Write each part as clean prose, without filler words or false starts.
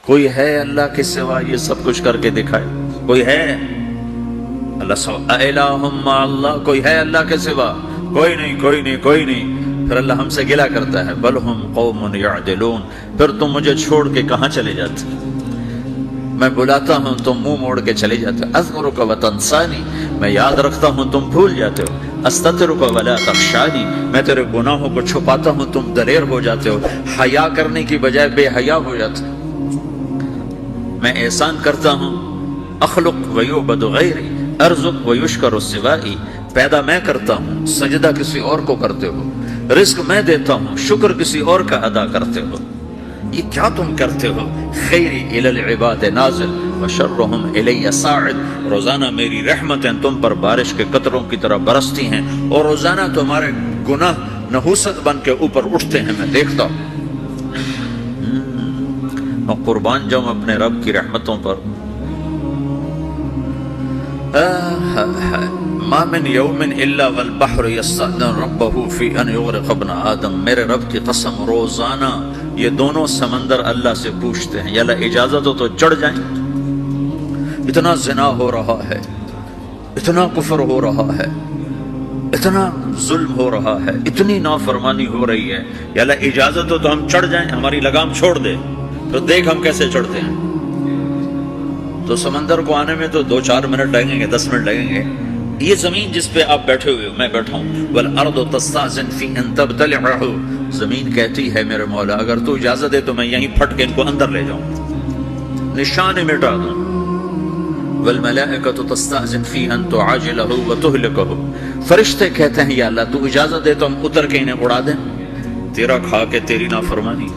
کوئی ہے اللہ کے سوا یہ سب کچھ کر کے دکھائے؟ کوئی ہے؟ اللہ کوئی ہے اللہ کے سوا؟ کوئی نہیں، کوئی نہیں، کوئی نہیں۔ پھر اللہ ہم سے گلہ کرتا ہے، بل ہم قوم یعدلون، پھر تم مجھے چھوڑ کے کہاں چلے جاتے؟ میں بلاتا ہوں تم منہ موڑ کے چلے جاتے ہو۔ اذکرک وتنسانی، میں یاد رکھتا ہوں تم بھول جاتے ہو۔ استترک ولا تخشانی، میں تیرے گناہوں کو چھپاتا ہوں تم دلیر ہو جاتے ہو، حیا کرنے کی بجائے بے حیا ہو جاتے ہو۔ میں احسان کرتا ہوں، اخلق ویعبد غیری، ارزق ویشکر سوائی، پیدا میں کرتا ہوں، سجدہ کسی اور کو کرتے ہو، رزق میں دیتا ہوں، شکر کسی اور کا ادا کرتے ہو۔ یہ کیا تم کرتے ہو؟ خیری الی العباد نازل وشرہم الی صاعد، روزانہ میری رحمتیں تم پر بارش کے قطروں کی طرح برستی ہیں اور روزانہ تمہارے گناہ نحوست بن کے اوپر اٹھتے ہیں، میں دیکھتا ہوں۔ میں قربان جاؤں اپنے رب کی رحمتوں پر۔ ما من یوم الا والبحر یستأذن ربہ فی ان یغرق ابن آدم، میرے رب کی قسم روزانہ یہ دونوں سمندر اللہ سے پوچھتے ہیں، یا اللہ اجازت ہو تو چڑھ جائیں، اتنا زنا ہو رہا ہے، اتنا کفر ہو رہا ہے، اتنا ظلم ہو رہا ہے، اتنی نافرمانی ہو رہی ہے، یا اللہ اجازت ہو تو ہم چڑھ جائیں، ہماری لگام چھوڑ دے، تو دیکھ ہم کیسے چڑھتے ہیں۔ تو سمندر کو آنے میں تو 2-4 منٹ لگیں گے، 10 منٹ لگیں گے۔ یہ زمین جس پہ آپ بیٹھے ہوئے ہو، میں بیٹھا ہوں، والارض تستأذن فی ان تبتلعہ، زمین کہتی ہے میرے مولا اگر تو اجازت دے تو میں یہیں پھٹ کے ان کو اندر لے جاؤں، نشان مٹا دوں۔ والملائکۃ تستأذن فی ان تعاجلہ وتہلکہ، فرشتے کہتے ہیں یا اللہ تو اجازت دے تو ہم اتر کے انہیں اڑا دیں، تیرا کھا کے تیری نافرمانی۔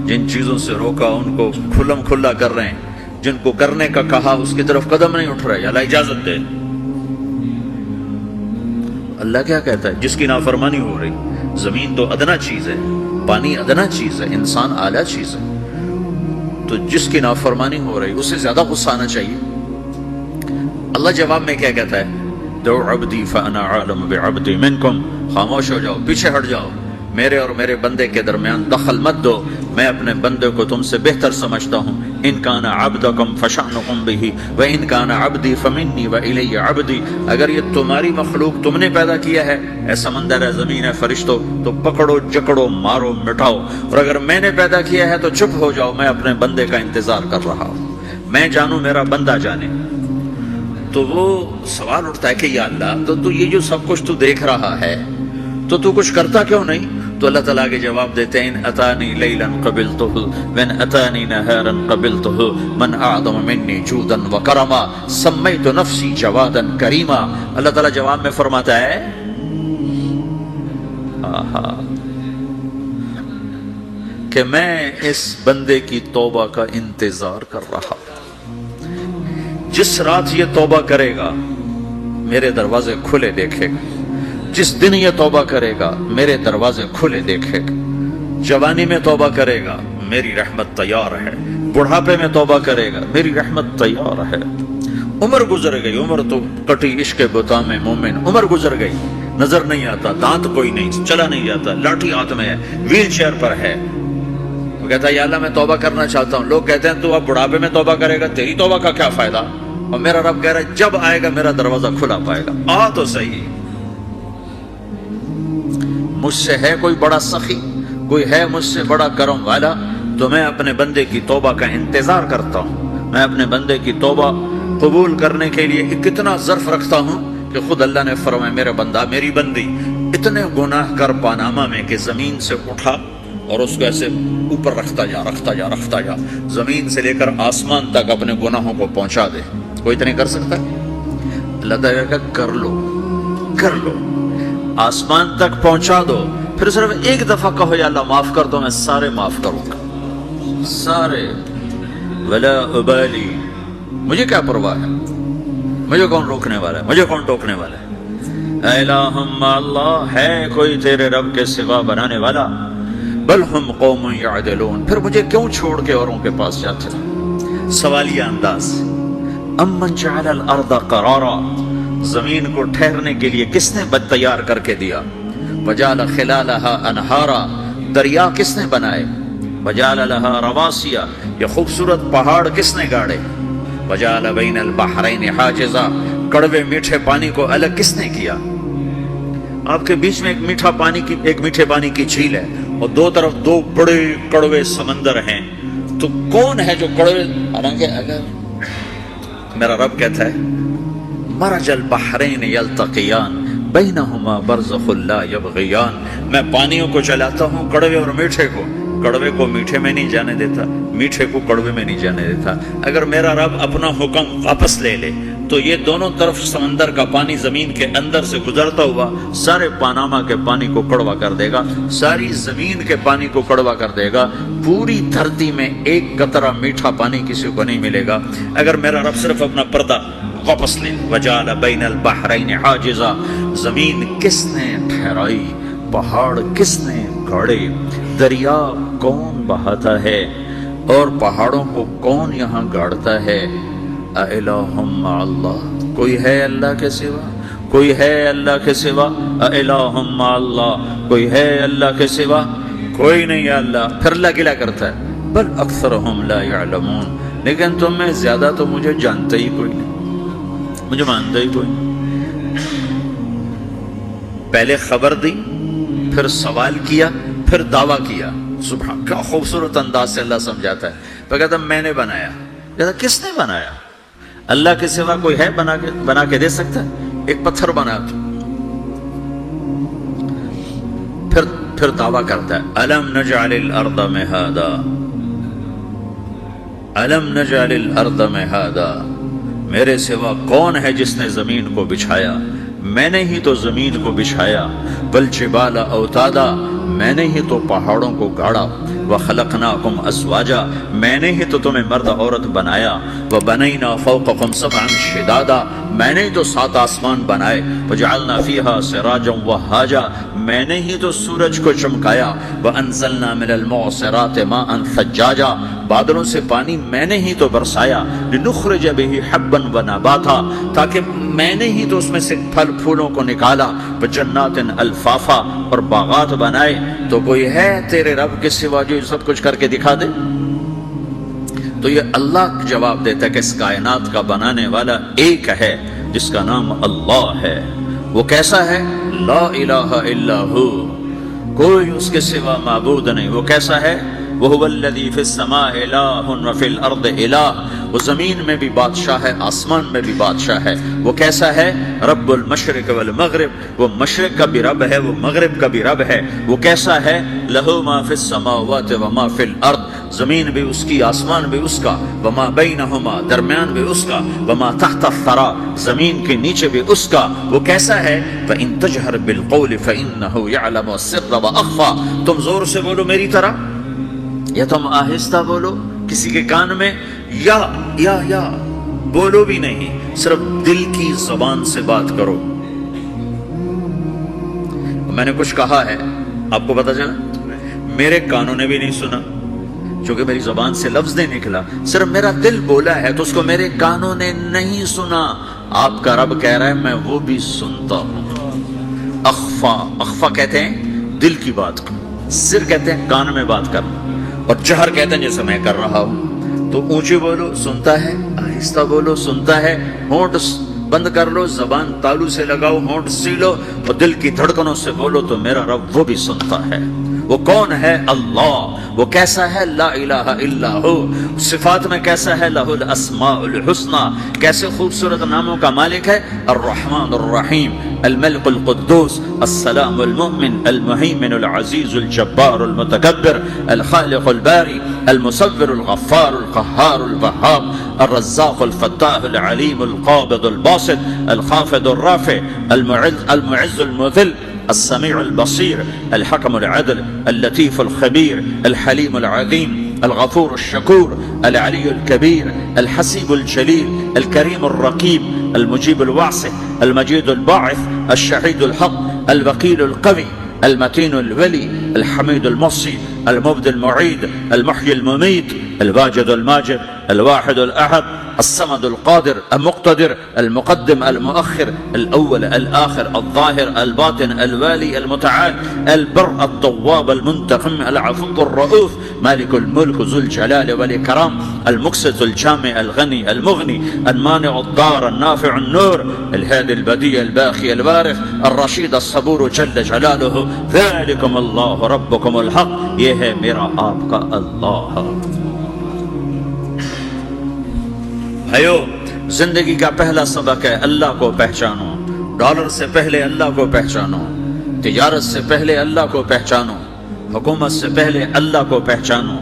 جن چیزوں سے روکا ان کو کھلم کھلا کر رہے ہیں، جن کو کرنے کا کہا اس کی طرف قدم نہیں اٹھ رہے، یا اللہ اجازت دے۔ اللہ کیا کہتا ہے؟ جس کی نافرمانی ہو رہی، زمین تو ادنا چیز ہے، پانی ادنا چیز ہے، انسان اعلیٰ چیز ہے، تو جس کی نافرمانی ہو رہی اسے زیادہ غصہ آنا چاہیے۔ اللہ جواب میں کیا کہتا ہے؟ دعو عبدی فانا عالم بعبدی منکم، خاموش ہو جاؤ، پیچھے ہٹ جاؤ، میرے اور میرے بندے کے درمیان دخل مت دو، میں اپنے بندے کو تم سے بہتر سمجھتا ہوں۔ ان کان عبدکم فشأنکم بہ وان کان عبدی فمنی والی عبدی، اگر یہ تمہاری مخلوق تم نے پیدا کیا ہے، اے سمندر ہے، زمین ہے، فرشتوں، تو پکڑو جکڑو مارو مٹاؤ، اور اگر میں نے پیدا کیا ہے تو چپ ہو جاؤ، میں اپنے بندے کا انتظار کر رہا ہوں، میں جانوں میرا بندہ جانے۔ تو وہ سوال اٹھتا ہے کہ یا اللہ تو یہ جو سب کچھ تو دیکھ رہا ہے تو تو کچھ کرتا کیوں نہیں؟ تو اللہ تعالیٰ کے جواب دیتے ہیں، ان اتانی لیلا قبلتہ وان اتانی نہارا قبلتہ من اعظم منی جودا وکرما سمیت نفسی جوادا کریما۔ اللہ تعالیٰ جواب میں فرماتا ہے کہ میں اس بندے کی توبہ کا انتظار کر رہا ہوں، جس رات یہ توبہ کرے گا میرے دروازے کھلے دیکھے گا، جس دن یہ توبہ کرے گا میرے دروازے کھلے دیکھے گا، جوانی میں توبہ کرے گا میری رحمت تیار ہے، بڑھاپے میں توبہ کرے گا میری رحمت تیار ہے۔ عمر گزر گئی، عمر تو کٹی عشق بتا میں مومن، عمر گزر گئی، نظر نہیں آتا، دانت کوئی نہیں، چلا نہیں جاتا، لاٹھی ہاتھ میں ہے، ویل چیئر پر ہے، وہ کہتا ہے یا اللہ میں توبہ کرنا چاہتا ہوں۔ لوگ کہتے ہیں تو اب بڑھاپے میں توبہ کرے گا، تیری توبہ کا کیا فائدہ؟ اور میرا رب کہہ رہا ہے جب آئے گا میرا دروازہ کھلا پائے گا، آ تو صحیح۔ مجھ سے ہے کوئی بڑا سخی، کوئی ہے مجھ سے بڑا کرم والا، تو میں اپنے بندے کی توبہ کا انتظار کرتا ہوں، میں اپنے بندے کی توبہ قبول کرنے کے لیے کتنا ظرف رکھتا ہوں کہ خود اللہ نے فرمایا میرا بندہ میری بندی اتنے گناہ کر پاناما میں کہ زمین سے اٹھا اور اس کو ایسے اوپر رکھتا جا، زمین سے لے کر آسمان تک اپنے گناہوں کو پہنچا دے، کوئی تو نہیں کر سکتا۔ اللہ تعالیٰ کا کر لو، آسمان تک پہنچا دو، پھر صرف ایک دفعہ کہو یا اللہ معاف کر دو، میں سارے معاف کروں گا، سارے، ولا ابالی، مجھے کیا پرواہ ہے، مجھے کون روکنے والا ہے، مجھے کون ٹوکنے والا ہے۔ اے الہم اللہ، ہے کوئی تیرے رب کے سوا بنانے والا؟ بل ہم قوم یعدلون، پھر مجھے کیوں چھوڑ کے اوروں کے پاس جاتے ہیں؟ سوالیہ انداز، امن جعل الارض قرارا، زمین کو ٹھہرنے کے لیے کس نے تیار کر کے دیا؟ وجعل خلالها انہارا، دریا کس نے بنائے؟ وجعل لها رواسیا، یہ خوبصورت پہاڑ کس نے گاڑے؟ وجعل بین البحرین حاجزا، کڑوے میٹھے پانی کو الگ کس نے کیا؟ آپ کے بیچ میں ایک میٹھے پانی کی جھیل ہے اور دو طرف دو بڑے کڑوے سمندر ہیں، تو کون ہے جو کڑوے؟ حالانکہ اگر میرا رب کہتا ہے مرج البحرین یلتقیان بینہما برزخ لا یبغیان، میں پانیوں کو چلاتا ہوں، کڑوے اور میٹھے کو، کڑوے کو میٹھے میں نہیں جانے دیتا، میٹھے کو کڑوے میں نہیں جانے دیتا۔ اگر میرا رب اپنا حکم واپس لے لے تو یہ دونوں طرف سمندر کا پانی زمین کے اندر سے گزرتا ہوا سارے پاناما کے پانی کو کڑوا کر دے گا، ساری زمین کے پانی کو کڑوا کر دے گا، پوری دھرتی میں ایک قطرہ میٹھا پانی کسی کو نہیں ملے گا اگر میرا رب صرف اپنا پردہ واپس لے۔ وجعل بین البحرین حاجزا، زمین کس نے ٹھہرائی، پہاڑ کس نے گاڑے، دریا کون بہاتا ہے اور پہاڑوں کو کون یہاں گاڑتا ہے؟ اِلٰہٌ مع اللہ، کوئی ہے اللہ کے سوا؟ کوئی ہے اللہ کے سوا؟ اِلٰہٌ مع اللہ، کوئی ہے اللہ کے سوا؟ کوئی نہیں ہے اللہ۔ پھر اللہ گلہ کرتا ہے بل اکثرہم لا یعلمون، لیکن تم میں زیادہ تو مجھے جانتے ہی کوئی نہیں، مجھے مانتا ہی کوئی نہیں۔ پہلے خبر دی، پھر سوال کیا، پھر دعویٰ کیا۔ سبحان، کیا خوبصورت انداز سے اللہ سمجھاتا ہے۔ پھر کہتا میں نے بنایا، کہتا کس نے بنایا؟ اللہ کے سوا کوئی ہے بنا کے دے سکتا ہے؟ ایک پتھر بنا تو پھر دعویٰ کرتا ہے الم نجعل الارض مہادا، الم نجعل الارض مہادا، میرے سوا کون ہے جس نے زمین کو بچھایا؟ میں نے ہی تو زمین کو بچھایا۔ والجبال اوتادا، میں نے ہی تو پہاڑوں کو گاڑا۔ وخلقناکم ازواجا، میں نے ہی تو تمہیں مرد عورت بنایا۔ وبنینا فوقکم سبعا شدادا، میں نے ہی تو 7 آسمان بنائے۔ وجعلنا فیہا سراجا وہاجا، میں نے ہی تو سورج کو چمکایا۔ وانزلنا من المعصرات ماء ثجاجا، بادلوں سے پانی میں نے ہی تو برسایا۔ لنخرج به حبا ونباتا، تاکہ میں نے ہی تو اس میں سے پھل پھولوں کو نکالا۔ وجنات الفافا، اور باغات بنائے۔ تو کوئی ہے تیرے رب کے سوا جو سب کچھ کر کے دکھا دے؟ تو یہ اللہ جواب دیتا ہے کہ اس کائنات کا بنانے والا ایک ہے جس کا نام اللہ ہے۔ وہ کیسا ہے؟ لا الہ الا ہو، کوئی اس کے سوا معبود نہیں۔ وہ کیسا ہے؟ وَهُوَ الَّذِي فِي السَّمَاءِ إِلَٰهٌ وَفِي الْأَرْضِ إِلَٰهٌ، وہ زمین میں بھی بادشاہ ہے، آسمان میں بھی بادشاہ ہے۔ وہ کیسا ہے؟ رب المشرق والمغرب، وہ مشرق کا بھی رب ہے، وہ مغرب کا بھی رب ہے۔ وہ کیسا ہے؟ لَهُ مَا فِي السَّمَاوَاتِ وَمَا فِي الْأَرْضِ، زمین بھی اس کی، آسمان بھی اس کا۔ وَمَا بَيْنَهُمَا، درمیان بھی اس کا۔ وَمَا تَحْتَ الثَّرَىٰ، زمین کے نیچے بھی اس کا۔ وہ کیسا ہے؟ فَإِن تَجْهَرْ بِالْقَوْلِ فَإِنَّهُ يَعْلَمُ السِّرَّ وَأَخْفَىٰ، تم زور سے بولو میری طرح یا تم آہستہ بولو کسی کے کان میں، یا بولو بھی نہیں، صرف دل کی زبان سے بات کرو۔ میں نے کچھ کہا ہے، آپ کو پتا چلا، میرے کانوں نے بھی نہیں سنا چونکہ میری زبان سے لفظ نہیں نکلا، صرف میرا دل بولا ہے تو اس کو میرے کانوں نے نہیں سنا۔ آپ کا رب کہہ رہا ہے میں وہ بھی سنتا ہوں۔ اخفا کہتے ہیں دل کی بات کو، سر کہتے ہیں کان میں بات کرنا، اور جہر کہتے ہیں جیسے میں کر رہا ہوں۔ تو اونچی بولو سنتا ہے، آہستہ بولو سنتا ہے، ہونٹ بند کر لو، زبان تالو سے لگاؤ، ہونٹ سیلو اور دل کی دھڑکنوں سے بولو تو میرا رب وہ بھی سنتا ہے۔ وہ کون ہے؟ اللہ۔ وہ کیسا ہے؟ لا الہ الا ہو۔ صفات میں کیسا ہے؟ لہ الاسماء الحسنی، کیسے خوبصورت ناموں کا مالک ہے؟ الرحمن الرحیم، الملک القدوس، السلام المؤمن، المہیمن العزیز الجبار المتکبر، الخالق الباری، المصور الغفار القہار الوہاب، الرزاق الفتاح العلیم القابض الباسط، الخافض الرافع، المعز المذل، السميع البصير، الحكم العدل، اللطيف الخبير، الحليم العظيم، الغفور الشكور، العلي الكبير، الحسيب الجليل، الكريم الرقيب، المجيب الواسع، المجيد الباعث، الشهيد الحق، الوكيل القوي، المتين الولي، الحميد المحصي، المبدي المعيد، المحيي المميت، الواجد الماجد الواحد الأحد الصمد القادر المقتدر المقدم المؤخر الأول الآخر الظاهر الباطن الوالي المتعال البر التواب المنتقم العفو الرؤوف مالك الملك ذو الجلال والإكرام المقسط الجامع الغني المغني المانع الضار النافع النور الهادي البديع الباقي الوارث الرشيد الصبور جل جلاله ذلكم اللہ ربکم الحق، یہ ہے میرا آپ کا اللہ۔ بھائیو، زندگی کا پہلا سبق ہے اللہ کو پہچانو۔ ڈالر سے پہلے اللہ کو پہچانو، تجارت سے پہلے اللہ کو پہچانو، حکومت سے پہلے اللہ کو پہچانو،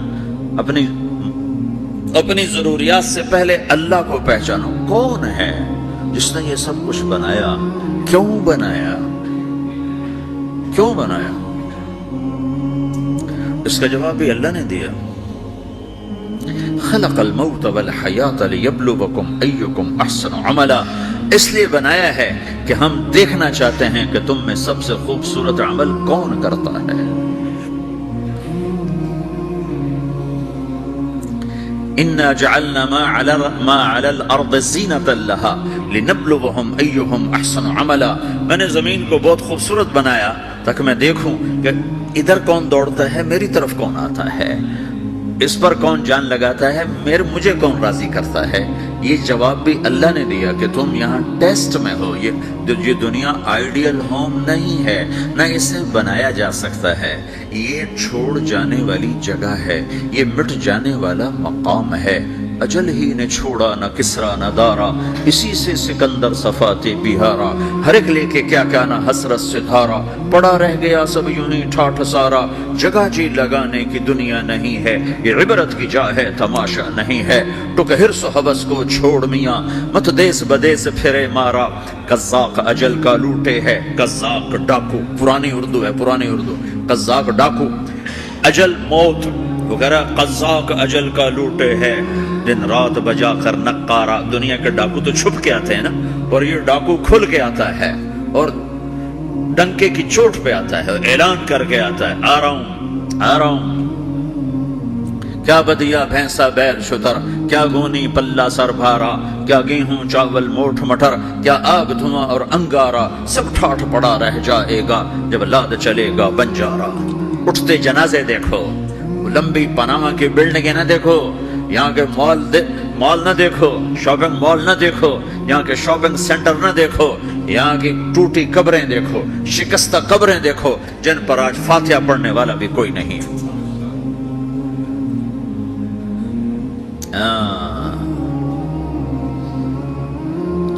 اپنی ضروریات سے پہلے اللہ کو پہچانو۔ کون ہے جس نے یہ سب کچھ بنایا؟ کیوں بنایا؟ کیوں بنایا؟ اس کا جواب بھی اللہ نے دیا۔ خلق الموت والحیات لیبلوکم ایکم احسن عملا، اس لیے بنایا ہے کہ ہم دیکھنا چاہتے ہیں کہ تم میں سب سے خوبصورت عمل کون کرتا ہے۔ انا جعلنا ما علی الارض زینۃ لها لنبلوہم ایہم احسن عملا، میں نے زمین کو بہت خوبصورت بنایا تاکہ میں دیکھوں کہ ادھر کون دوڑتا ہے، میری طرف کون آتا ہے، اس پر کون جان لگاتا ہے، مجھے کون راضی کرتا ہے۔ یہ جواب بھی اللہ نے دیا کہ تم یہاں ٹیسٹ میں ہو۔ یہ دنیا آئیڈیل ہوم نہیں ہے، نہ اسے بنایا جا سکتا ہے، یہ چھوڑ جانے والی جگہ ہے، یہ مٹ جانے والا مقام ہے۔ اجل ہی نے چھوڑا نہ کسرا نہ دارا، اسی سے سکندر صفاتے بہارا، ہر ایک لے کے کیا کیا نہ حسرت سے دھارا، پڑا رہ گیا سب یوں ہی ٹھاٹھ سارا، جگہ جی لگانے کی دنیا نہیں ہے، یہ عبرت کی جا ہے تماشا نہیں ہے، ٹک حرص و حوث کو چھوڑ میاں، مت دیس بدیس پھرے مارا، قزاق اجل کا لوٹے ہے، قزاق ڈاکو، پرانی اردو ہے، پرانی اردو، قزاق ڈاکو، اجل موت وغیرہ، قزاق اجل کا لوٹے ہے، دن رات بجا کر نقارا۔ دنیا کے ڈاکو تو چھپ کے آتے ہیں نا، اور یہ ڈاکو کھل کے آتا ہے اور ڈنکے کی چوٹ پہ آتا ہے، اعلان کر کے آتا ہے، آ رہا ہوں آ رہا ہوں۔ کیا بدیا بھینسا بیل شتر، کیا گونی پلہ سر بھارا، کیا گیہوں چاول موٹھ مٹر، کیا آگ دھواں اور انگارا، سب ٹھاٹھ پڑا رہ جائے گا جب لاد چلے گا بنجارا۔ اٹھتے جنازے دیکھو، لمبی پاناما کی بلڈنگیں نہ دیکھو، یہاں کے مال نہ دیکھو، شاپنگ مال نہ دیکھو، یہاں کے شاپنگ سینٹر نہ دیکھو، یہاں کی ٹوٹی قبریں دیکھو، شکستہ قبریں دیکھو جن پر آج فاتحہ پڑھنے والا بھی کوئی نہیں۔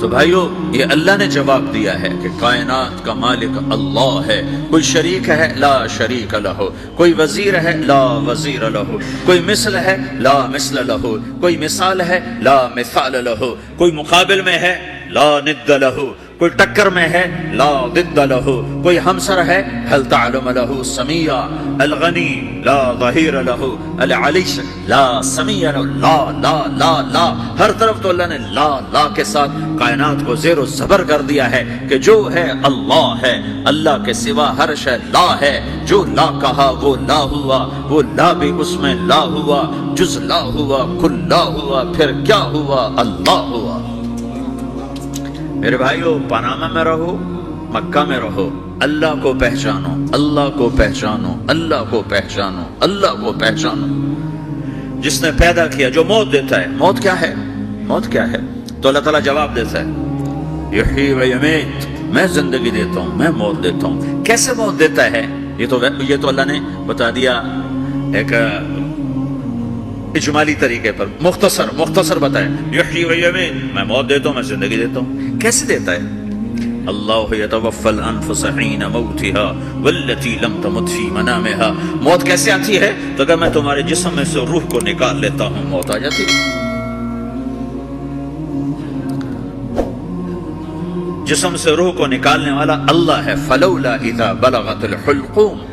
تو بھائیو، یہ اللہ نے جواب دیا ہے کہ کائنات کا مالک اللہ ہے، کوئی شریک ہے لا شریک لہ، کوئی وزیر ہے لا وزیر لہ، کوئی مثل ہے لا مثل لہ، کوئی مثال ہے لا مثال لہ، کوئی مقابل میں ہے لا ند لہ، کوئی ٹکر میں ہے لا ضد لہ، کوئی ہمسر ہے هل تعلم له سمیع، الغنی لا ظہیر لہ، العلی لا سمیع لہ، لا لا لا لا، ہر طرف تو اللہ نے لا لا کے ساتھ کائنات کو زیر و زبر کر دیا ہے کہ جو ہے اللہ ہے، اللہ کے سوا ہر شے لا ہے، جو لا کہا وہ لا ہوا، وہ لا بھی اس میں لا ہوا، جز لا ہوا کل لا ہوا، پھر کیا ہوا؟ اللہ ہوا۔ میرے بھائیو، پاناما میں رہو، مکہ میں رہو، اللہ کو پہچانو، اللہ کو پہچانو، اللہ کو پہچانو، اللہ کو پہچانو۔ جس نے پیدا کیا، جو موت دیتا ہے، موت کیا ہے؟ موت کیا ہے؟ تو اللہ تعالیٰ جواب دیتا ہے، یحیی و یمیت، میں زندگی دیتا ہوں، میں موت دیتا ہوں۔ کیسے موت دیتا ہے؟ یہ تو اللہ نے بتا دیا ایک اجمالی طریقے پر، مختصر بتائے، یحیی و یمیت، میں موت دیتا ہوں، میں زندگی دیتا ہوں۔ کیسے دیتا ہے؟ اللہ یتوفی الانفس حین موتها والتی لم تمت فی منامها۔ موت کیسے آتی ہے؟ تو اگر میں تمہارے جسم میں سے روح کو نکال لیتا ہوں، موت آ جاتی ہے۔ جسم سے روح کو نکالنے والا اللہ ہے۔ فلولا اذا بلغت الحلقوم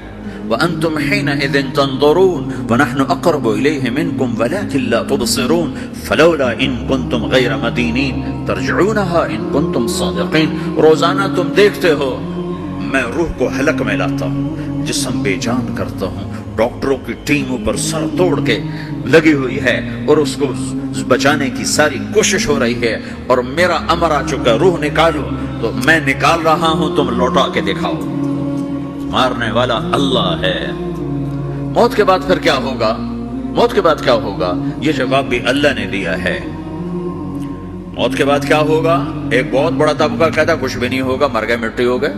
وانتم حينئذ تنظرون ونحن اقرب اليه منكم ولكن لا تبصرون فلولا ان كنتم غير مدينين ترجعونها ان كنتم صادقين۔ روزانہ تم دیکھتے ہو میں روح کو حلق میں لاتا ہوں، جسم بے جان کرتا ہوں، ڈاکٹروں کی ٹیم اوپر سر توڑ کے لگی ہوئی ہے اور اس کو بچانے کی ساری کوشش ہو رہی ہے، اور میرا امر آ چکا، روح نکالو، تو میں نکال رہا ہوں، تم لوٹا کے دکھاؤ۔ مارنے والا اللہ ہے۔ موت کے بعد پھر کیا ہوگا؟ موت کے بعد کیا ہوگا؟ یہ جواب بھی اللہ نے دیا ہے۔ موت کے بعد کیا ہوگا؟ ایک بہت بڑا طبقہ کہتا کچھ بھی نہیں ہوگا، مر گئے، مٹی ہو گئے۔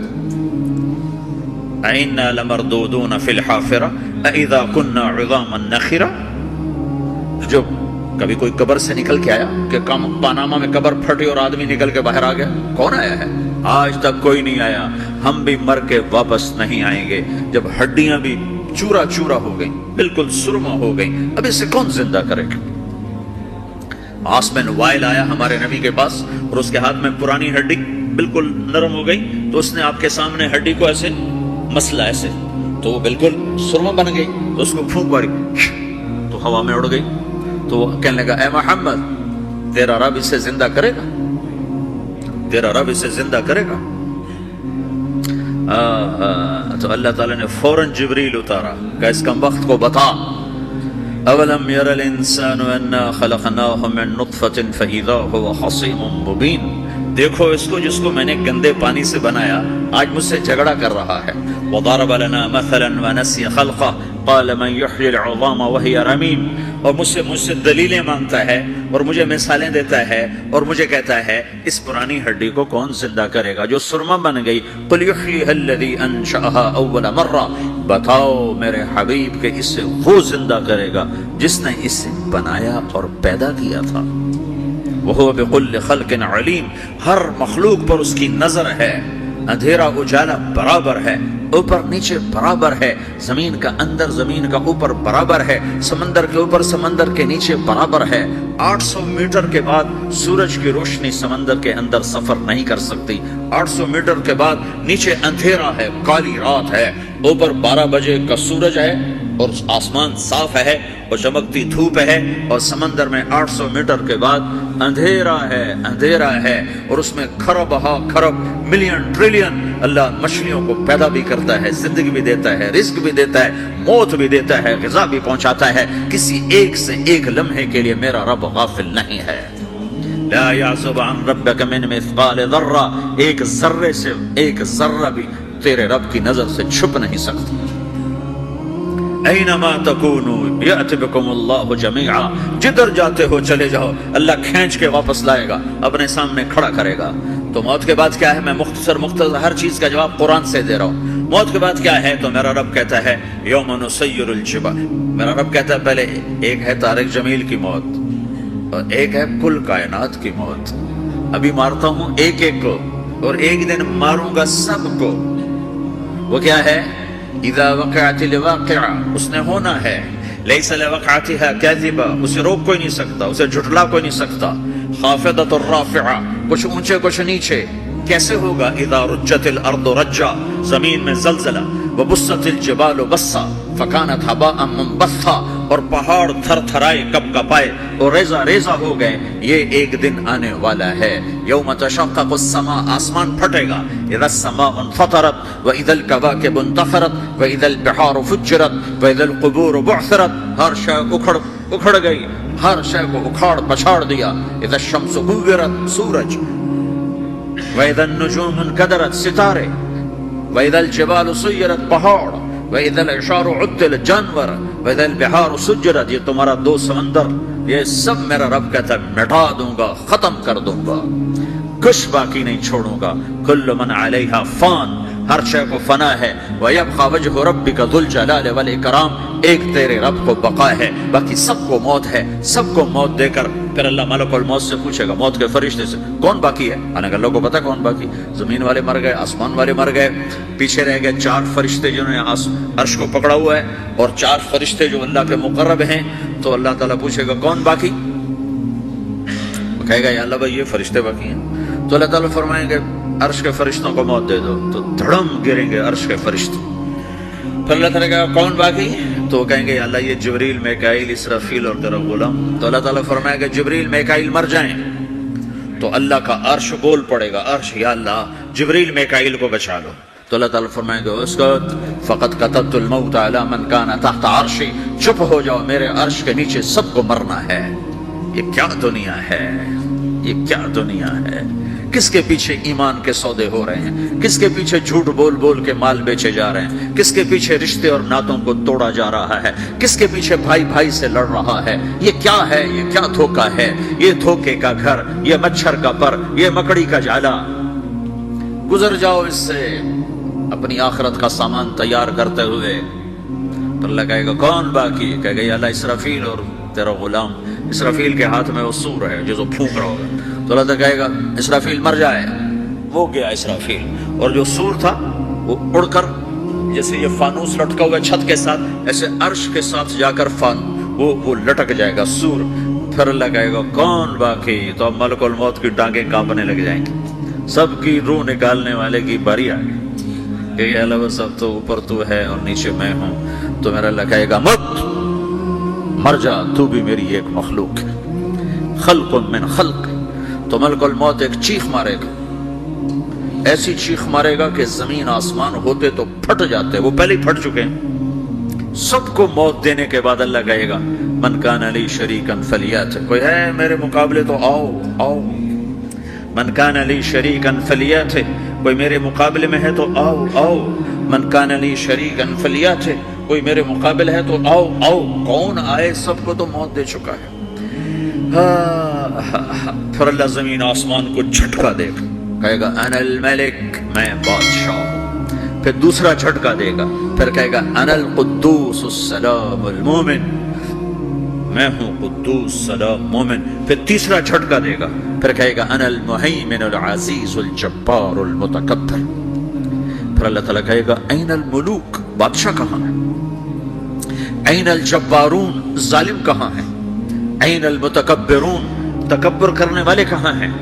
اِنَّا لَمَرْدُودُونَ فِي الْحَافِرَةِ اَإِذَا كُنَّا عِظَامًا نَخِرَةً۔ جو کبھی کوئی قبر سے نکل کے آیا کہ پاناما میں قبر پھٹی اور آدمی نکل کے باہر آ گیا؟ کون آیا ہے؟ آج تک کوئی نہیں آیا۔ ہم بھی مر کے واپس نہیں آئیں گے، جب ہڈیاں بھی چورا چورا ہو گئی، بالکل سرما ہو گئی، اب اسے کون زندہ کرے گا؟ آسمین وائل آیا ہمارے نبی کے پاس اور اس کے ہاتھ میں پرانی ہڈی بالکل نرم ہو گئی، تو اس نے آپ کے سامنے ہڈی کو ایسے مسلا، ایسے، تو وہ بالکل سرما بن گئی، تو اس کو پھونک ماری تو ہوا میں اڑ گئی۔ تو وہ کہنے لگا اے محمد، تیرا رب اسے زندہ کرے گا؟ تیرا رب اسے زندہ کرے گا؟ تو اللہ تعالیٰ نے فوراً جبریل اتارا کہ اس کم وقت کو بتا، اولم یر الانسان انا خلقناہ من نطفۃ فاذا هو خصیم مبین۔ دیکھو اس کو جس کو میں نے گندے پانی سے بنایا، آج مجھ سے جھگڑا کر رہا ہے۔ وضرب لنا مثلا ونسی خلقہ قال من یحیی العظام وہی رمیم۔ اور مجھ سے دلیلیں مانگتا ہے اور مجھے مثالیں دیتا ہے اور مجھے کہتا ہے اس پرانی ہڈی کو کون زندہ کرے گا جو سرما بن گئی؟ قل یحییھا الذی انشأھا اول مرہ۔ بتاؤ میرے حبیب کہ اسے وہ زندہ کرے گا جس نے اسے بنایا اور پیدا کیا تھا۔ وہو بکل خلق علیم۔ ہر مخلوق پر اس کی نظر ہے، اندھیرا اجالا برابر ہے، اوپر نیچے برابر ہے، زمین کا اندر زمین کا اوپر برابر ہے، سمندر کے اوپر سمندر کے نیچے برابر ہے۔ 800 میٹر کے بعد سورج کی روشنی سمندر کے اندر سفر نہیں کر سکتی۔ 800 میٹر کے بعد نیچے اندھیرا ہے، کالی رات ہے، اوپر 12 بجے کا سورج ہے اور آسمان صاف ہے اور چمکتی دھوپ ہے، اور سمندر میں 800 میٹر کے بعد اندھیرا ہے اور اس میں کھرب ہا کھرب ملین ٹریلین اللہ مچھلیوں کو پیدا بھی کرتا ہے، زندگی بھی دیتا ہے، رزق بھی دیتا ہے، موت بھی دیتا ہے، غذا بھی پہنچاتا ہے۔ کسی ایک سے ایک لمحے کے لیے میرا رب غافل نہیں ہے۔ لا يعزب عن ربك من مثقال ذرہ، ایک ذرے سے ایک ذرہ بھی تیرے رب کی نظر سے چھپ نہیں سکتا۔ اینما تکونوا یأت بکم اللہ جمیعا، جدھر جاتے ہو چلے جاؤ، اللہ کھینچ کے واپس لائے گا، اپنے سامنے کھڑا کرے گا۔ تو موت کے بعد کیا ہے؟ میں مختصر ہر چیز کا جواب قرآن سے دے رہا ہوں۔ موت کے بعد کیا ہے؟ تو میرا رب کہتا ہے یوم نسیر الجبال۔ میرا رب کہتا ہے پہلے ایک ہے طارق جمیل کی موت اور ایک ہے کل کائنات کی موت۔ ابھی مارتا ہوں ایک ایک کو اور ایک دن ماروں گا سب کو۔ وہ کیا ہے؟ اذا وقعت الواقعہ، اس نے ہونا ہے۔ لیس لوقعتها کاذبہ، اسے روک کوئی نہیں سکتا، اسے جھٹلا کوئی نہیں سکتا۔ خافضۃ الرافعہ، کچھ اونچے کچھ نیچے۔ کیسے ہوگا؟ اذا رجت الارض رجا، زمین میں زلزلہ۔ وبست الجبال بسا فکانت ہباء منبثا، اور پہاڑ تھر تھرائے کپ کپائے اور ریزہ ریزہ ہو گئے۔ یہ ایک دن آنے والا ہے۔ یوم تشقق السماء، آسمان پھٹے گا۔ اذا السماء انفطرت واذا الكواكب انتثرت واذا البحار فجرت واذا القبور بعثرت، ہر شے اکھڑ گئی، ہر شے کو اکھاڑ پچھاڑ دیا۔ اذا الشمس كورت، سورج۔ واذا النجوم انكدرت، ستارے۔ واذا الجبال سيرت، پہاڑ۔ واذا العشار عطلت، جانور۔ واذا البحار سجرت، یہ تمہارا دو سمندر، یہ سب میرا رب کہتا ہے مٹا دوں گا، ختم کر دوں گا، کچھ باقی نہیں چھوڑوں گا۔ کل من علیہا فان، ہر شے کو فنا ہے۔ وَيَبْقَى وَجْهُ رَبِّكَ ذُو الْجَلَالِ وَالْإِكْرَامِ، ایک تیرے رب کو بقا ہے، باقی سب کو موت ہے۔ سب کو موت دے کر پھر اللہ ملک الموت سے پوچھے گا، موت کے فرشتے سے، کون باقی ہے؟ اللہ کو پتا کون باقی؟ زمین والے مر گئے، آسمان والے مر گئے، پیچھے رہ گئے 4 فرشتے جنہوں نے عرش کو پکڑا ہوا ہے، اور 4 فرشتے جو اللہ کے مقرب ہیں۔ تو اللہ تعالیٰ پوچھے گا کون باقی؟ وہ کہے گا یا اللہ بھائی یہ فرشتے باقی ہیں۔ تو اللہ تعالیٰ فرمائیں گے عرش کے فرشتوں کو موت دے دو، تو دھڑم گریں گے عرش کے فرشتے۔ پھر اللہ تعالیٰ کہا کون باقی؟ تو وہ کہیں گے اللہ یہ جبریل میکائیل اسرافیل اور تیرا غلام۔ تو اللہ تعالیٰ فرمائے گا جبریل میکائیل مر جائیں، تو اللہ کا عرش بول پڑے گا، عرش یا اللہ جبریل میکائیل کو بچا لو۔ تو اللہ تعالیٰ فرمائیں گے اسکت فقط کتبت الموت علی من کان تحت عرشی، چپ ہو جاؤ، میرے عرش کے نیچے سب کو مرنا ہے۔ یہ کیا دنیا ہے، یہ کیا دنیا ہے؟ کس کے پیچھے ایمان کے سودے ہو رہے ہیں، کس کے پیچھے جھوٹ بول بول کے مال بیچے جا رہے ہیں، کس کے پیچھے رشتے اور ناتوں کو توڑا جا رہا ہے، کس کے پیچھے بھائی بھائی سے لڑ رہا ہے۔ یہ کیا ہے، یہ کیا دھوکہ ہے، یہ دھوکے کا گھر، یہ مچھر کا پر، یہ مکڑی کا جالا۔ گزر جاؤ اس سے اپنی آخرت کا سامان تیار کرتے ہوئے۔ تو اللہ کہے گا کون باقی؟ کہے گا یا اللہ اسرافیل اور تیرا غلام۔ اسرافیل کے ہاتھ میں وہ سور ہے جو پھونک رہا ہوگا۔ تو اللہ تعالیٰ کہے گا اسرافیل مر جائے، وہ گیا اسرافیل، اور جو سور تھا وہ اڑ کر جیسے یہ فانوس لٹکا ہوا چھت کے ساتھ، ایسے عرش کے ساتھ جا کر وہ لٹک جائے گا سور۔ پھر اللہ کہے گا کون باقی؟ تو اب ملک الموت کی ٹانگیں کانپنے لگ جائیں گی، سب کی روح نکالنے والے کی باری آ گئی کہ اللہ سب تو اوپر تو ہے اور نیچے میں ہوں۔ تو میرا اللہ کہے گا مت، مر جا، تو بھی میری ایک مخلوق ہے، خلق من خلق۔ تو ملک الموت ایک چیخ مارے گا، ایسی چیخ مارے گا کہ زمین آسمان ہوتے تو پھٹ جاتے، وہ پہلے ہی پھٹ چکے ہیں۔ سب کو موت دینے کے بعد اللہ کہے گا من کان لی شریکا فلیات، کوئی ہے میرے مقابلے تو آؤ آؤ۔ من کان لی شریکا فلیات، کوئی میرے مقابلے میں ہے تو آؤ آؤ۔ من کان لی شریکا فلیات، کوئی میرے مقابل ہے تو آؤ آؤ۔ کون آئے؟ سب کو تو موت دے چکا ہے۔ پھر اللہ زمین آسمان کو جھٹکا دے گا، کہے گا انا الملک، میں بادشاہ ہوں۔ پھر دوسرا جھٹکا دے گا، پھر کہے گا انا القدوس السلام المومن، میں ہوں قدوس سلام مومن۔ پھر تیسرا جھٹکا دے گا، پھر کہے گا انا المہیمن العزیز الجبار المتکبر۔ پھر اللہ تعالیٰ کہے گا این الملوک، بادشاہ کہاں ہے؟ این الجبارون، ظالم کہاں ہے؟ این المتکبرون، تکبر کرنے والے کہاں ہیں؟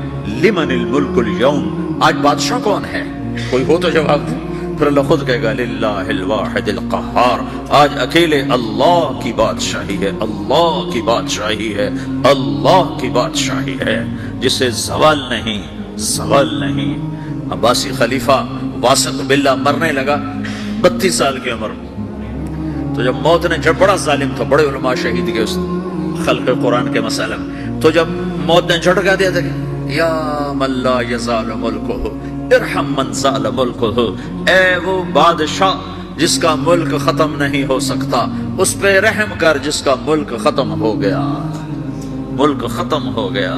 لمن الملک اليوم، آج بادشاہ کون ہے؟ کوئی ہو تو جواب دے۔ پھر اللہ خود کہے گا للہ الواحد القہار، آج اکیلے اللہ کی بادشاہی ہے، اللہ کی بادشاہی ہے، اللہ کی بادشاہی ہے جسے زوال نہیں، زوال نہیں۔ عباسی خلیفہ واسط باللہ مرنے لگا 32 سال کی عمر میں۔ تو جب موت نے، جب بڑا ظالم تھا، بڑے علماء شہید گئے اس خلق قرآن کے مسئلہ میں، تو جب موت نے جھٹکا دیا تھا کہ یا من لا یزال ملکہ ارحم من زال ملکہ، اے وہ بادشاہ جس کا ملک ختم نہیں ہو سکتا، اس پہ رحم کر جس کا ملک ختم ہو گیا، ملک ختم ہو گیا۔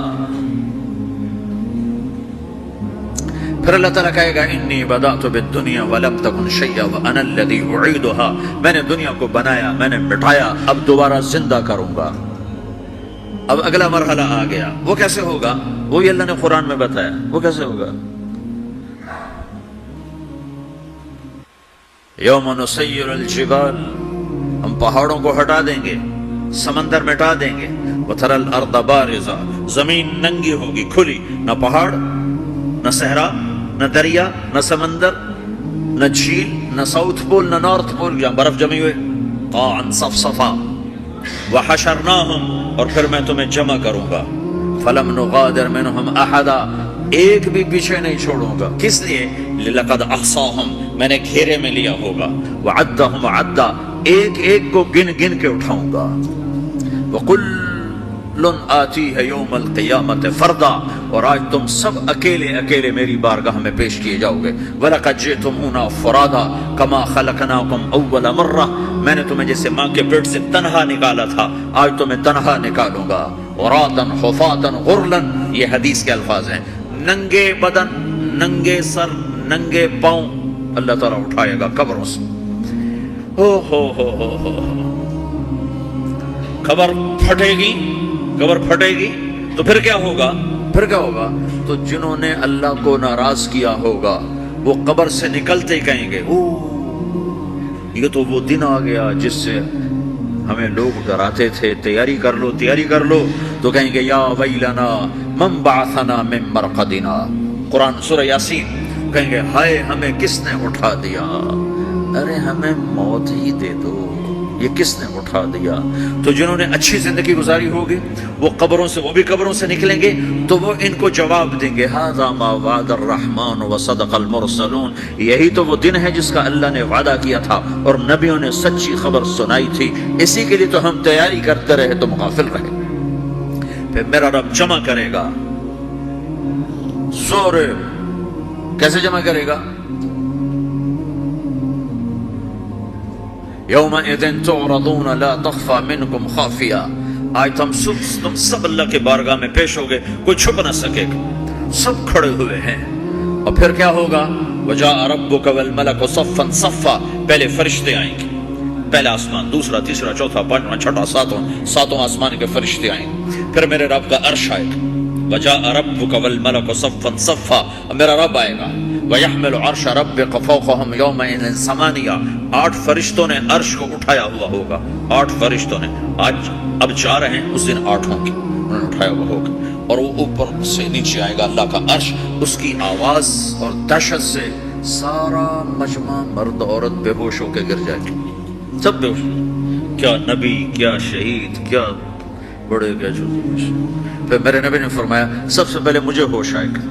پھر اللہ تعالیٰ کہے گا انی بدأت بالدنیا ولم تکن شیئا وانا الذی اعیدھا، میں نے دنیا کو بنایا، میں نے مٹایا، اب دوبارہ زندہ کروں گا۔ اب اگلا مرحلہ آ گیا، وہ کیسے ہوگا؟ وہی اللہ نے قرآن میں بتایا، وہ کیسے ہوگا؟ یوم نسیر الجبال، ہم پہاڑوں کو ہٹا دیں گے، سمندر مٹا دیں گے، وتری الارض بارزہ، زمین ننگی ہوگی، کھلی، نہ پہاڑ، نہ صحرا، نہ دریا، نہ سمندر، نہ جھیل، نہ ساؤتھ پول، نہ نارتھ پول جہاں برف جمی ہوئے، قاعا صفصفا۔ وحشرناہم، اور پھر میں تمہیں جمع کروں گا، فلم نغادر منہم احدا، ایک بھی پیچھے نہیں چھوڑوں گا۔ کس لیے؟ لقد احصاہم، میں نے گھیرے میں لیا ہوگا، وعدہم عدا، ایک ایک کو گن گن کے اٹھاؤں گا۔ وکل آتیہ یوم القیامت فردا، اور آج تم سب اکیلے اکیلے میری بارگاہ میں پیش کیے جاؤ گے۔ وَلَقَدْ جِئْتُمُونَا فُرَادًا كَمَا خَلَقْنَاكُمْ أَوَّلَ مَرَّةٍ، میں نے تمہیں جیسے ماں کے پیٹ سے تنہا نکالا تھا، آج تمہیں تنہا نکالوں گا۔ عُرَاةً حُفَاةً غُرْلًا، یہ حدیث کے الفاظ ہیں، ننگے بدن، ننگے سر، ننگے پاؤں اللہ تعالیٰ اٹھائے گا قبروں سے۔ ہو قبر پھٹے گی، قبر پھٹے گی تو پھر کیا ہوگا؟ پھر کیا ہوگا؟ تو جنہوں نے اللہ کو ناراض کیا ہوگا وہ قبر سے نکلتے ہی کہیں گے یہ تو وہ دن آ گیا جس سے ہمیں لوگ ڈراتے تھے، تیاری کر لو، تیاری کر لو۔ تو کہیں گے یا ویلنا من بعثنا من مرقدنا، قرآن سورہ یاسین، کہیں گے ہائے ہمیں کس نے اٹھا دیا، ارے ہمیں موت ہی دے دو، یہ کس نے اٹھا دیا؟ تو جنہوں نے اچھی زندگی گزاری ہوگی وہ قبروں سے، وہ بھی قبروں سے نکلیں گے تو وہ ان کو جواب دیں گے ھذا ما وعد الرحمن وصدق المرسلون، یہی تو وہ دن ہے جس کا اللہ نے وعدہ کیا تھا اور نبیوں نے سچی خبر سنائی تھی، اسی کے لیے تو ہم تیاری کرتے رہے تم غافل رہے۔ پھر میرا رب جمع کرے گا زور، کیسے جمع کرے گا؟ یومئذ تعرضون لا تخفى منکم خافیہ، آج تم سب اللہ کے بارگاہ میں پیش ہوگے، کوئی چھپ نہ سکے گا، سب کھڑے ہوئے ہیں۔ اور پھر کیا ہوگا؟ وجاء ربک والملک صفا صفا، پہلے فرشتے آئیں گے، پہلا آسمان، دوسرا، تیسرا، چوتھا، پانچواں، چھٹا، ساتواں آسمان کے فرشتے آئیں گے، پھر میرے رب کا عرش آئے گا، وجاء ربک والملک صفا صفا، میرا رب آئے گا، وَيَحْمِلُ عَرْشَ رَبِّكَ فَوْقَهُمْ يَوْمَئِذٍ ثَمَانِيَةٌ، 8 فرشتوں نے عرش کو اٹھایا ہوا ہوگا، 8 فرشتوں نے، آج اب 4 ہیں، اس دن 8 ہوں گے، انہوں نے اٹھایا ہوا ہوگا، اور وہ اوپر سے نیچے آئے گا اللہ کا عرش، اس کی آواز اور دہشت سے سارا مجمع مرد عورت بے ہوش ہو کے گر جائے گی، سب بے ہوش، کیا نبی، کیا شہید، کیا بڑے، کیا چھوٹے۔ پھر میرے نبی نے فرمایا سب سے پہلے مجھے ہوش آئے گا،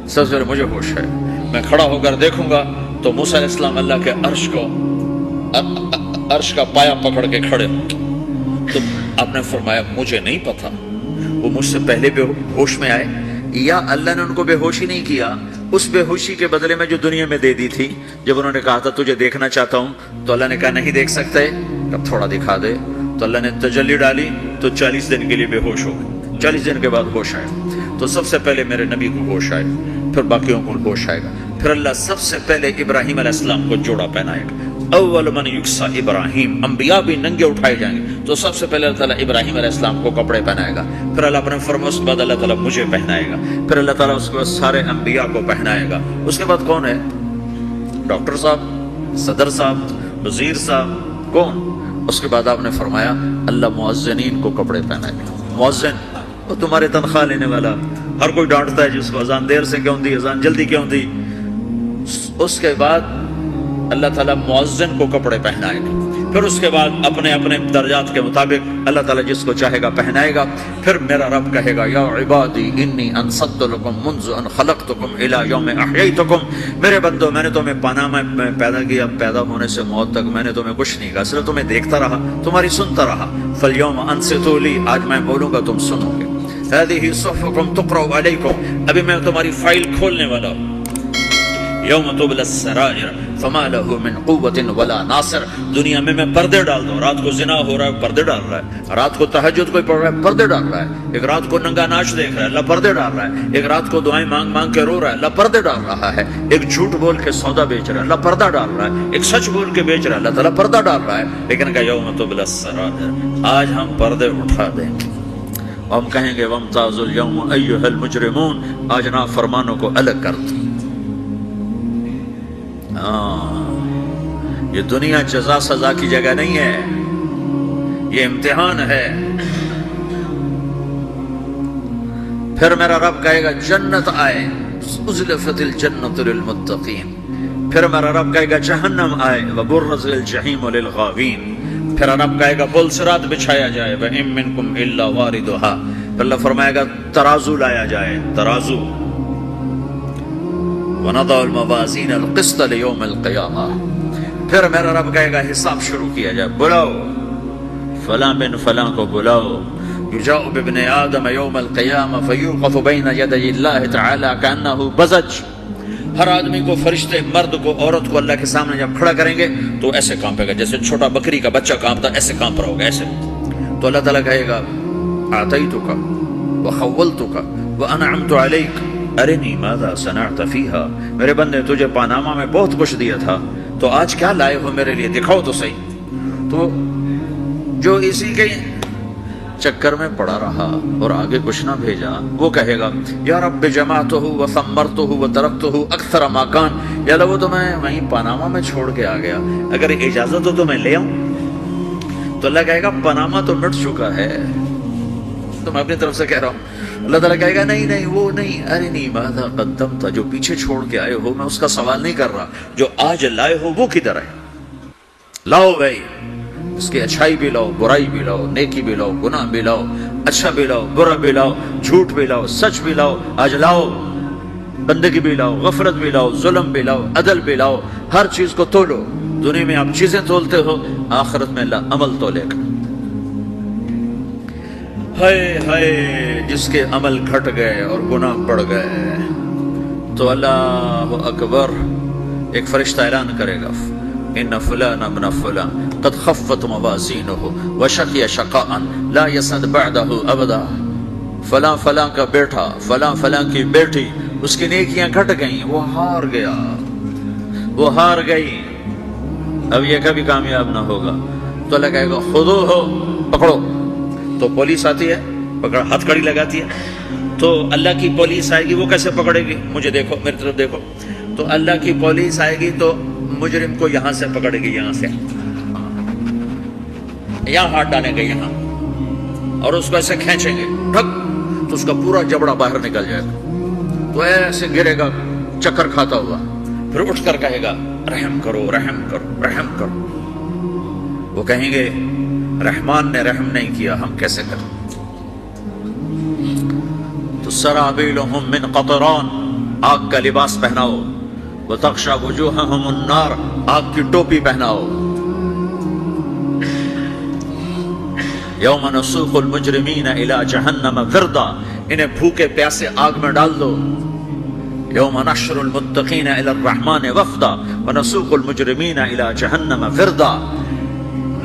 سب سے پہلے مجھے ہوش ہے، میں کھڑا ہو کر دیکھوں گا تو موسیٰ علیہ السلام اللہ کے عرش کا پایا پکڑ کے کھڑے ہوں، تو آپ نے فرمایا مجھے نہیں پتا وہ مجھ سے پہلے بے ہوش میں آئے یا اللہ نے ان کو بے ہوشی نہیں کیا، اس بے ہوشی کے بدلے میں جو دنیا میں دے دی تھی، جب انہوں نے کہا تھا تجھے دیکھنا چاہتا ہوں تو اللہ نے کہا نہیں دیکھ سکتے، اب تھوڑا دکھا دے، تو اللہ نے تجلی ڈالی تو 40 دن کے لیے بے ہوش ہو گئے، 40 دن کے بعد ہوش آئے، تو سب سے پہلے میرے نبی کو ہوش آئے، پھر باقیوں کو ہوش آئے گا، پھر اللہ سب سے پہلے ابراہیم علیہ السلام کو جوڑا پہنائے گا، اول من یکسا ابراہیم، انبیاء بھی ننگے اٹھائے جائیں گے، تو سب سے پہلے اللہ تعالیٰ ابراہیم علیہ السلام کو کپڑے پہنائے گا، پھر اللہ اپنے فرما اس کے بعد اللہ تعالیٰ مجھے پہنائے گا، پھر اللہ تعالیٰ اس کے بعد سارے انبیاء کو پہنائے گا، اس کے بعد کون ہے؟ ڈاکٹر صاحب، صدر صاحب، وزیر صاحب، کون؟ اس کے بعد آپ نے فرمایا اللہ مؤذنین کو کپڑے پہنائے گا، مؤذن وہ تمہارے تنخواہ لینے والا، ہر کوئی ڈانٹتا ہے جس کو اذان دیر سے کیوں دی، اذان جلدی کیوں دی، اس کے بعد اللہ تعالیٰ مؤذن کو کپڑے پہنائے گا، پھر اس کے بعد اپنے اپنے درجات کے مطابق اللہ تعالیٰ جس کو چاہے گا پہنائے گا، پھر میرا رب کہے گا یا عبادی انی انصت لکم منذ ان خلقتکم الی یوم احییتکم، میرے بندو میں نے تمہیں پاناما میں پیدا کیا، پیدا ہونے سے موت تک میں نے تمہیں کچھ نہیں کہا، صرف تمہیں دیکھتا رہا، تمہاری سنتا رہا، فالیوم انصتوا لی، آج میں بولوں گا تم سنو گے، هذه صحفکم تقرأ علیکم، ابھی میں تمہاری فائل کھولنے والا ہوں، یوم تبلی السرائر فما له من قوت ولا ناصر، دنیا میں پردے ڈال دو، رات کو زنا ہو رہا ہے پردے ڈال رہا ہے، رات کو تہجد کوئی پڑھ رہا ہے پردے ڈال رہا ہے، ایک رات کو ننگا ناچ دیکھ رہا ہے اللہ پردے ڈال رہا ہے، ایک رات کو دعائیں مانگ مانگ کے رو رہا ہے اللہ پردے ڈال رہا ہے، ایک جھوٹ بول کے سودا بیچ رہا ہے اللہ پردہ ڈال رہا ہے، ایک سچ بول کے بیچ رہا ہے اللہ تعالیٰ پردہ ڈال رہا ہے، لیکن کہ یوم تبلی السرائر، آج ہم پردے اٹھا دیں گے، ہم کہیں گے وامتازوا اليوم ایھا المجرمون، آج نافرمانوں کو الگ کر دو۔ یہ دنیا جزا سزا کی جگہ نہیں ہے، یہ امتحان ہے۔ پھر میرا رب کہے گا جنت آئے، ازلفت الجنت للمتقین، پھر میرا رب کہے گا جہنم آئے، وبرزت الجحیم للغاوین، پھر رب کہے گا پل صراط بچھایا جائے، وَإِن مِّنكُمْ إِلَّا وَارِدُهَا، پھر اللہ فرمائے گا ترازو لایا جائے، ترازو، وَنَضَعُ الْمَوَازِينَ الْقِسْطَ لِيَوْمِ الْقِيَامَةِ، پھر میرا رب کہے گا حساب شروع کیا جائے، بلاؤ فلاں بن فلاں کو بلاؤ، یجاء بابن آدم یوم القیامہ فیوقف بین یدی اللہ تعالی کأنہ بزج، ہر آدمی کو، فرشتے، مرد کو، عورت کو اللہ کے سامنے جب کھڑا کریں گے تو ایسے کانپے گا جیسے چھوٹا بکری کا بچہ کانپتا، ایسے کانپ رہا ہوگا ایسے، تو اللہ تعالیٰ کہے گا اعطیتک وخولتک وانعمت علیک ارنی ماذا صنعت فیہا، میرے بندے تجھے پاناما میں بہت کچھ دیا تھا تو آج کیا لائے ہو میرے لیے، دکھاؤ تو صحیح، تو جو اسی کے چکر میں پڑا رہا اور آگے کچھ نہ بھیجا وہ کہے گا یا رب جمعتہ وثمرتہ وترکتہ اکثر ما کان، یا اللہ وہ تو میں وہیں پاناما میں چھوڑ کے آ گیا، اگر اجازت ہو تو میں لے آؤں، تو اللہ کہے گا پاناما تو مٹ چکا ہے، تو میں اپنی طرف سے کہہ رہا ہوں، اللہ تعالیٰ کہے گا نہیں نہیں وہ نہیں، ارنی ماذا قدمت، جو پیچھے چھوڑ کے آئے ہو میں اس کا سوال نہیں کر رہا، جو آج لائے ہو وہ کدھر ہے، لاؤ بھائی، اس کی اچھائی بھی لاؤ، برائی بھی لاؤ، نیکی بھی لاؤ، گناہ بھی لاؤ، اچھا بھی لاؤ، برا بھی لاؤ، جھوٹ بھی لاؤ، سچ بھی لاؤ، آج لاؤ، بندگی بھی لاؤ، غفرت بھی لاؤ، ظلم بھی لاؤ، عدل بھی لاؤ، ہر چیز کو تولو۔ دنیا میں آپ چیزیں تولتے ہو، آخرت میں اللہ عمل تولے گا۔ ہائے ہائے جس کے عمل گھٹ گئے اور گناہ بڑھ گئے تو اللہ اکبر، ایک فرشتہ اعلان کرے گا، ان فلان ابن فلان قد خفت موازینہ وشقی شقاء لا یسعد بعدہ ابدا، فلاں فلاں کا بیٹا، فلاں فلاں کی بیٹی، اس کی نیکیاں گھٹ گئیں، وہ ہار گیا، وہ ہار گئی، اب یہ کبھی کامیاب نہ ہوگا۔ تو اللہ کہے گا خودو ہو، پکڑو۔ تو پولیس آتی ہے، پکڑ ہتھ کڑی لگاتی ہے، تو اللہ کی پولیس آئے گی، وہ کیسے پکڑے گی؟ مجھے دیکھو، میری طرف دیکھو، تو اللہ کی پولیس آئے گی تو مجرم کو یہاں سے پکڑے گی، یہاں سے، یہاں ہاتھ ڈالیں گے یہاں، اور اس کو ایسے کھینچیں گے ٹھک، تو اس کا پورا جبڑا باہر نکل جائے گا، تو ایسے گرے گا چکر کھاتا ہوا، پھر اٹھ کر کہے گا رحم کرو، رحم کرو، رحم کرو۔ وہ کہیں گے رحمان نے رحم نہیں کیا، ہم کیسے کریں؟ تو سرابیلہم من قطران، آگ کا لباس پہناؤ، وتغشی وجوہہم النار، آگ کی ٹوپی پہناؤ۔ یوم نسوق المجرمین الی جہنم وردا، انہیں بھوکے پیاسے آگ میں ڈال دو۔ یوم نحشر المتقین الی الرحمن وفدا ونسوق المجرمین الی جہنم وردا۔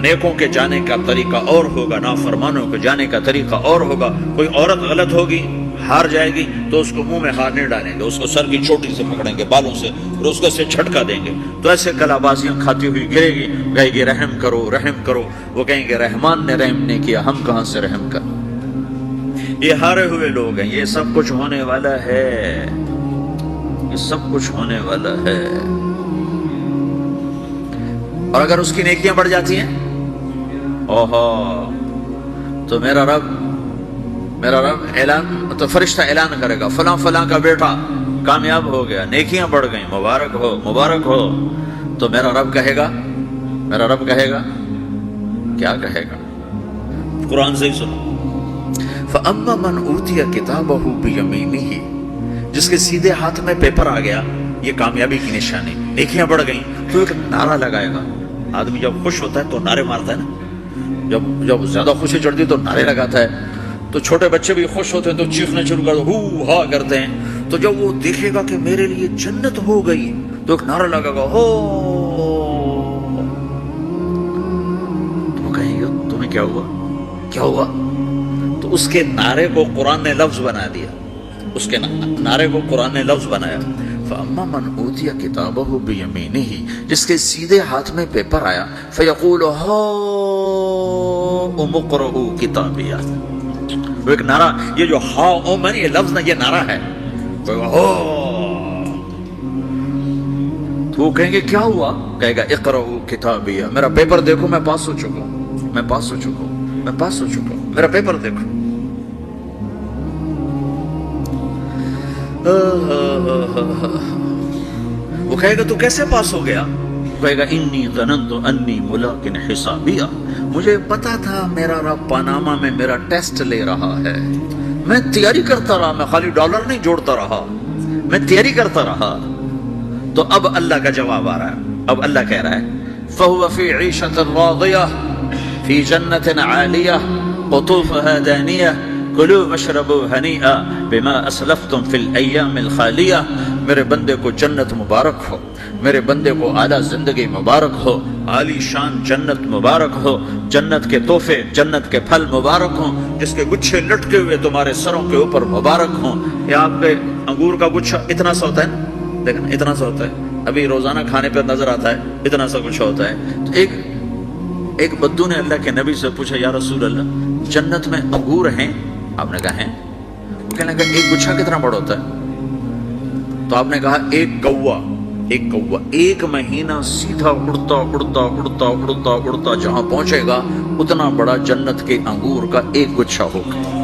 نیکوں کے جانے کا طریقہ اور ہوگا، نافرمانوں کے جانے کا طریقہ اور ہوگا۔ کوئی عورت غلط ہوگی، ہار جائے گی، تو اس کو منہ میں ہار نہیں ڈالیں گے، اس کو سر کی چوٹی سے پکڑیں گے، بالوں سے، اور اس کو سے جھٹکا دیں گے، تو ایسے گلا بازیاں کھاتی ہوئی گرے گی، کہے گی رحم کرو، رحم کرو۔ وہ کہیں گے رحمان نے رحم نہیں کیا، ہم کہاں سے رحم کر۔ یہ ہارے ہوئے لوگ ہیں، یہ سب کچھ ہونے والا ہے، یہ سب کچھ ہونے والا ہے۔ اور اگر اس کی نیکیاں بڑھ جاتی ہیں، اوہو، تو میرا رب اعلان، تو فرشتہ اعلان کرے گا فلاں فلاں کا بیٹا کامیاب ہو گیا، نیکیاں بڑھ گئیں، مبارک ہو، مبارک ہو۔ تو میرا رب کہے گا کیا کہے گا؟ قرآن سے ہی سنو، فَأَمَّا مَنْ أُوتِيَ كِتَابَهُ بِيَمِينِهِ، جس کے سیدھے ہاتھ میں پیپر آ گیا، یہ کامیابی کی نشانی، نیکیاں بڑھ گئیں، تو ایک نعرہ لگائے گا۔ آدمی جب خوش ہوتا ہے تو نعرے مارتا ہے نا، جب زیادہ خوشی چڑھتی ہے تو نعرے لگاتا ہے۔ تو چھوٹے بچے بھی خوش ہوتے ہیں تو چیخنا شروع کر ہو ہا کرتے ہیں۔ تو جب وہ دیکھے گا کہ میرے لیے جنت ہو گئی تو ایک نعرہ لگے گا ہو، تو وہ کہیں گے تمہیں کیا ہوا، کیا ہوا؟ تو اس کے نعرے کو قرآن نے لفظ بنا دیا، اس کے نعرے کو قرآن نے لفظ بنایا۔ فَأَمَّا مَنْ أُوتِيَ كِتَابَهُ بِيَمِينِهِ، جس کے سیدھے ہاتھ میں پیپر آیا، فَيَقُولُ هَاؤْمُ اقْرَءُوا كِتَابِيَهْ، وہ ایک نعرہ، یہ جو ہا اوم ہے، یہ لفظ نہ، یہ نعرہ ہے۔ تو وہ کہیں گے کیا ہوا؟ کہے گا اقرؤوا کتابیہ، میرا پیپر دیکھو، میں پاس ہو چکا ہوں، میں پاس ہو چکا ہوں، میں پاس ہو چکا ہوں، میرا پیپر دیکھو۔ وہ کہے گا تو کیسے پاس ہو گیا؟ کہے گا انی ظننت انی ملاق حسابیہ، مجھے پتا تھا میرا رب پاناما میں میرا ٹیسٹ لے رہا ہے، میں تیاری کرتا رہا، میں خالی ڈالر نہیں جوڑتا رہا، میں تیاری کرتا رہا۔ تو اب اللہ کا جواب آ رہا ہے، اب اللہ کہہ رہا ہے فَهُوَ فِي عِيشَةٍ رَاضِيَةٍ فِي جَنَّةٍ عَالِيَةٍ قُطُوفُهَا دَانِيَةٌ کلوا واشربوا ہنیئا بما اسلفتم فی الایام الخالیہ۔ میرے بندے کو جنت مبارک ہو، میرے بندے کو اعلیٰ زندگی مبارک ہو، عالی شان جنت مبارک ہو، جنت کے تحفے، جنت کے پھل مبارک ہوں، جس کے گچھے لٹکے ہوئے تمہارے سروں کے اوپر مبارک ہوں۔ یہ آپ کے انگور کا گچھا اتنا سا ہوتا ہے نا، دیکھنا اتنا سا ہوتا ہے، ابھی روزانہ کھانے پہ نظر آتا ہے، اتنا سا گچھا ہوتا ہے۔ تو ایک بدو نے اللہ کے نبی سے پوچھا یا رسول اللہ جنت میں انگور ہیں؟ آپ نے کہا ہیں۔ وہ کہنے لگا ایک گچھا کتنا بڑا ہوتا ہے؟ تو آپ نے کہا ایک کوا ایک مہینہ سیدھا اڑتا اڑتا اڑتا اڑتا اڑتا جہاں پہنچے گا اتنا بڑا جنت کے انگور کا ایک گچھا ہوگا۔